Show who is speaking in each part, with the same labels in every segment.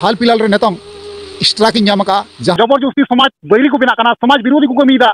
Speaker 1: हाल फिलहाल रे नेतों स्ट्राइक नाम का जबरदस्ती समाज बैरी को बिना समाज विरोधी को कमीदा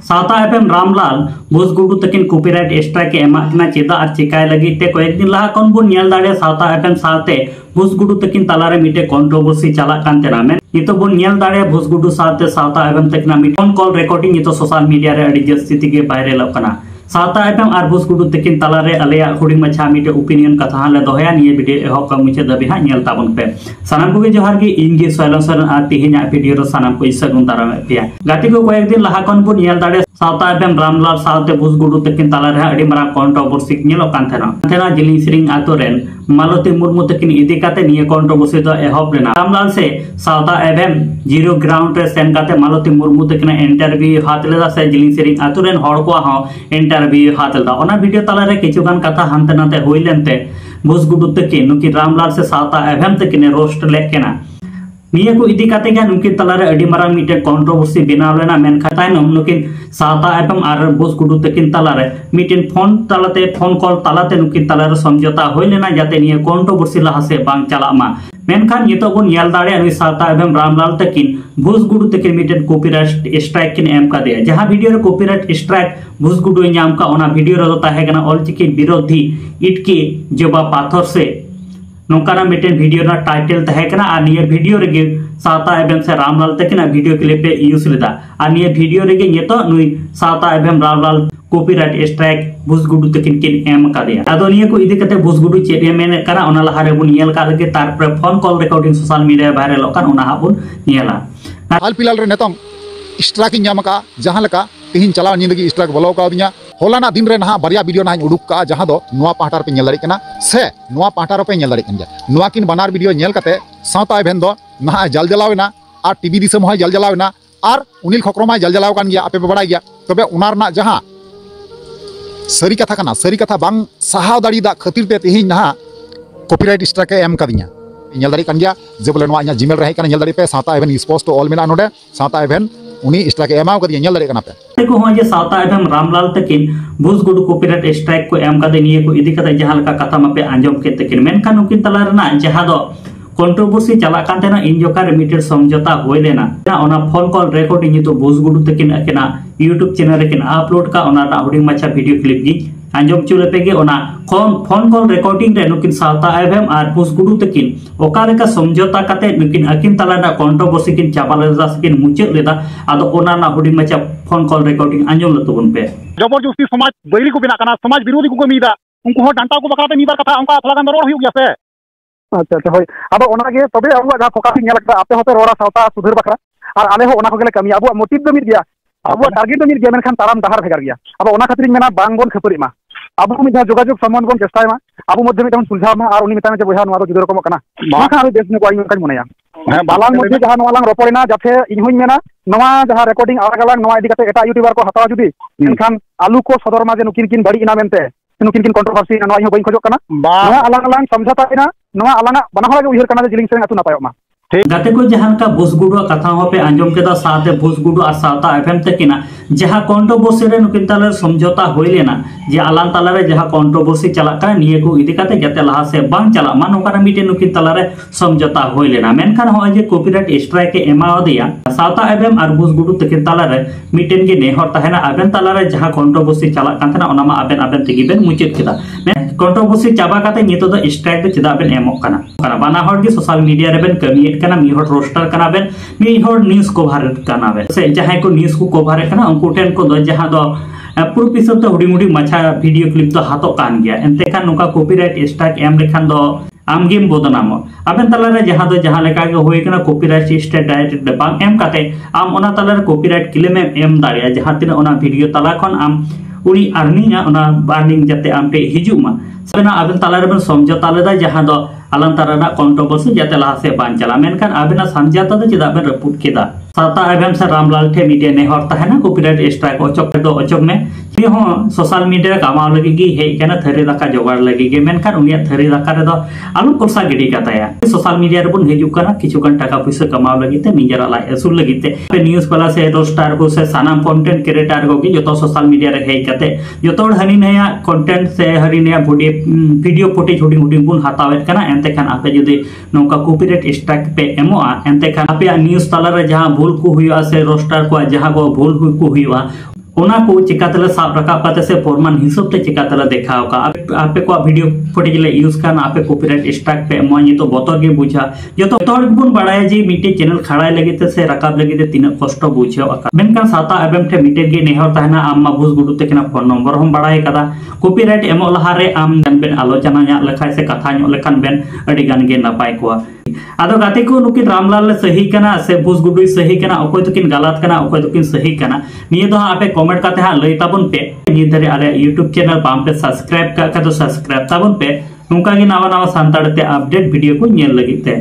Speaker 2: सावता एफएम रामलाल भोसगुडू तकिन कॉपीराइट स्ट्राइक एमाकना चेदा और चिकाय लगी ते कयेक दिन लहा कोन बुन नेल दाड़े सावता एफएम साथे भोसगुडू तकिन तालारे मिटे कंट्रोवर्सी चला कान तेना में नितो बुन नेल दाड़े भोसगुडू साथे सावता एफएम तकिना मिट फोन कॉल रिकॉर्डिंग नितो सोशल मीडिया रे अडी जस्ती तिगे वायरल कना सावता एफएम और भोसगुडू तकिन तालारे अलेया हुडिंग मछा मिटे ओपिनियन कथा हाले दोहया निये वीडियो एहब का मुचे दबे हा नेल ताबन पे सानाम को जोहार गे इंगे सोयलन सोरेन आ तिहिना वीडियो रो सानाम को इसगुन दाराम पिया गाती को कयेक दिन लहा कोन बुन नेल दाड़े सावता एफएम रामलाल सावते भोसगुडू तकिन तालारे अडी मारा कंट्रोवर्सी नेलो कान थेना जिलिंग सिरिंग आतो रेन मालती मुर्मू तकिन इदी काते निये कंट्रोवर्सी दो एहब लेना रामलाल से सावता एफएम जीरो ग्राउंड रे सेन काते मालती मुर्मू तकिन इंटरव्यू हाथ लेदा से जिलिंग सिरिंग आतो रेन हड़ को हा इंटरव्यू हाथ लेदा ओना वीडियो तालारे किछुगान कथा हानते नाते होई लेनते भोसगुडू तकिन नुकी रामलाल से सावता एफएम तकिन रोस्ट लेकेना निये को इदी काते गे नुकिन तालारे अडी मारांग मिटे कंट्रोवर्सी बेनाव लेना मेनखा तायनम नुकिन सावता एफएम आर भोसगुडू तकिन तालारे मिटेन फोन तालाते फोन कॉल तालाते नुकिन तालारे समझौता होई लेना जाते निये कंट्रोवर्सी लहा से बांग चला मा मेनखान नितो बन नेल दाड़े नुई सावता एफएम रामलाल तकिन भोसगुडू तकिन मिटेन कॉपीराइट स्ट्राइक किन एम का दे जहां वीडियो रे कॉपीराइट स्ट्राइक भोसगुडू नाम का ओना वीडियो रे ताहे कना ऑलचिकी विरोधी इटकी जबा पाथर से नौकाना मिटेन वीडियो ना टाइटल तहकना और निये वीडियो रे सावता एफएम से रामलाल तकिन वीडियो क्लिप पे यूज लेदा और निये वीडियो रे नितो नुई सावता एफएम रामलाल कॉपीराइट स्ट्राइक भोसगुडू तकिन किन एम का दिया आदो निये को इदी कते भोसगुडू चेद मेने कना ओना लहा रे बुन नेल का लगे तार पर phone call recording social media viral Okan ओना हाबुन नेला
Speaker 1: हाल फिलहाल रे नेतों स्ट्राइक नाम का जहां लका तिहिन चला निंदगी स्ट्राइक बोलो का दिया होलाना दिन रे नहा बारिया वीडियो ना उडुक का जहां दो नोआ पाहटार पे नेल दाड़ी कना से नोआ पाहटार पे नेल दाड़ी कन नोआ किन बानार वीडियो नेल कते सावता एफएम दो नहा जल जलावेना और टीवी दिसम होय जल जलावेना और उनिल खकरमा जल जलाव कान गया आपे पे बड़ा गया तबे उनार ना जहां सरी कथा कना सरी कथा बांग सहाव दाड़ी दा खातिर ते तिहिन नहा कॉपीराइट स्ट्राइक एम का दिया नेल दाड़ी कन गया जे बोले नोआ जीमेल रे कना नेल दाड़ी पे सावता एफएम स्पोस्ट ऑल मेना नोडे सावता एफएम उनी स्ट्राइक एमाव का दिया नेल दाड़ी कना पे
Speaker 2: देखो हो जे सावता एफएम रामलाल तकिन भोसगुडू कॉपीराइट स्ट्राइक को एम कदे निये को इदी कते जहां लका कथा मापे आंजम के तकिन मेनखान नुकिन तला रना जहां दो कंट्रोवर्सी चला कान तेना इन जोका रिमिटेड समझौता होय लेना ओना फोन कॉल रिकॉर्डिंग नितो भोसगुडू तकिन अकेना यूट्यूब चैनल रे किन अपलोड का ओना हुडिंग माछा वीडियो क्लिप गी आंजम चुले गे ओना फोन कॉल रिकॉर्डिंग रे नुकिन सावता एफएम और भोसगुडू तकिन ओका लेका समझौता काते नुकिन अकिन तलाना कंट्रोवर्सी किन चापा लेदा सकिन मुचे लेदा आदो ओना ना हुडिंग माछा फोन कॉल रिकॉर्डिंग आंजम लतबन पे
Speaker 1: जबरदस्ती समाज बैरी को बिना समाज विरोधी को कमीदा उनको हो डांटा को बकाते नीबार कथा उनका थला गान रोड हुई गया से अच्छा अच्छा होय अब ओना गे तबे अब जहां फोकस नेल कता आपे होते रोड़ा सावता सुधर बकरा और आले हो ओना को गेले कमी अब मोटिव दो मिट गया अब टारगेट दो मिट गया मेनखान ताराम दहार भेगार गया अब ओना खातिर मेना बांग बोन खपरी मा अब मिधा जोगाजोग संबंध बोन चेष्टा मा अब मध्य में सुलझाव मा और उनी मिता में बोया नवा जुदा रकम कना माखा आरो देश में को आइन मनेया बालांग मध्य जहां नवा लांग रोपड़ना जाथे इन होई मेना नवा जहां रिकॉर्डिंग अलग अलग नवा इदी कते एटा यूट्यूबर को हतावा जुदी मेनखान आलू को सदर मा जे नुकिन किन बड़ी इना मेनते नुकिन किन कंट्रोवर्सी नवा ही बइन खजो कना नवा अलग अलग समझौता इना नवा अलग बना होला उहिर कना जिलिंग से अतु नापायो मा
Speaker 2: गाते को जहां का भोसगुडू कथा हो पे आंजम केदा साथे भोसगुडू और सावता एफएम तकिना जहां कंट्रोवर्सी रे नुकिन ताले समझौता होय लेना जे आलान तालारे जहां कंट्रोवर्सी चला का निये को इदी काते जाते लहा से बांग चला मान ओकारा मिटे नुकिन तालारे समझौता होय लेना मेनखान हो जे कॉपीराइट स्ट्राइक के एमाव दिया सावता एफएम और भोसगुडू तकिन तालारे मिटेन के नेहर ताहेना आबेन तालारे जहां कंट्रोवर्सी चला कान थना ओना मा आबेन आबेन तिगी बेन मुचेत केदा कंट्रोवर्सी चाबा काते नितो दो स्ट्राइक दो चेदा बेन एमोक kana बाना हर के सोशल मीडिया रे बेन कमियत कना मी हर रोस्टर कना बेन मी हर न्यूज़ कवर कना बेन से जहां को न्यूज़ को कवर कना उनको टेन को दो जहां दो पूरा पिसत तो हुडी मुडी मछा वीडियो क्लिप तो हातो कान गया एनते खान नुका कॉपीराइट स्ट्राइक एम लेखान दो आमगेम बदनाम आबेन तलारे जहां दो जहां लेका के होय कना कॉपीराइट स्ट्राइक डायरेक्ट बांग एम काते आम ओना तलारे कॉपीराइट क्लेम एम दाड़िया जहां तिना ओना वीडियो तला खन आम उनी अर्निंग ओना बार्निंग जाते आम पे हिजुमा सना आबेन तलारे बन समझौता लेदा जहां दो आलान ताराना कंट्रोवर्सी जाते लहा से बान चला मेनखान आबेना समझौता दो चेदा बेन रपुट केदा सावता एफएम से रामलाल ठे मीडिया ने हर ताहेना कॉपीराइट स्ट्राइक ओचक दो ओचक में सोशल मीडिया कमाव लगे गी हेजना थरी दाका जोगाड़ लगे गे मेनखान उनिया थरी दाका रे दो आलू कोसा गिडी काताया सोशल मीडिया रे बन हिजुकाना किछुगान टाका पैसा कमाव लगे ते निजरा लाई असुल लगे ते पे न्यूज़ वाला से रोस्टार को से सानाम कंटेंट क्रिएटर को गी जो सोशल मीडिया रे हेइ काते जो हनी नया कंटेंट से हरी नया वीडियो फुटेज हुडिंग हुडिंग बुन हतावेत काना एंते खान आपे जदि नोका कॉपीराइट स्ट्राइक पे एमोआ एंते खान आपे न्यूज़ ताला रे जहां भूल को हुआ से रोस्टार को जहां को भूल को हुआ ओना को चिकातले साब रकाब काते से फॉर्मान हिसाब ते चिकातले देखाव का आपे को वीडियो फुटेज ले यूज करना आपे कॉपीराइट स्ट्राइक पे मोनी तो बतर के बुझा जो तो तोड़ गुण बड़ाय जी मिटे चैनल खड़ाय लगे ते से रकाब लगे ते तीन कष्ट बुझाव का मेनका साता एबम ठे मिटे गे नेहर ताहना आम भूस गुडु तेकना फोन नंबर हम बड़ाय कदा कॉपीराइट एमो लहारे आम बेन आलोचना nya लेखाय से कथा ᱧᱚᱜ लेखान बेन अडी गान गे नपाय को आदो गाते को नुकिन रामलाल सही कना से भूस गुडु सही कना ओकोय तकिन गलत कना ओकोय तकिन सही कना निये दो आपे कमेंट काते हा लई ताबन पे निये दरे आले YouTube चैनल पाम पे सब्सक्राइब का तो सब्सक्राइब ताबन पे नुका गे नवा नवा सांताड़ते अपडेट वीडियो को नेल लगिते।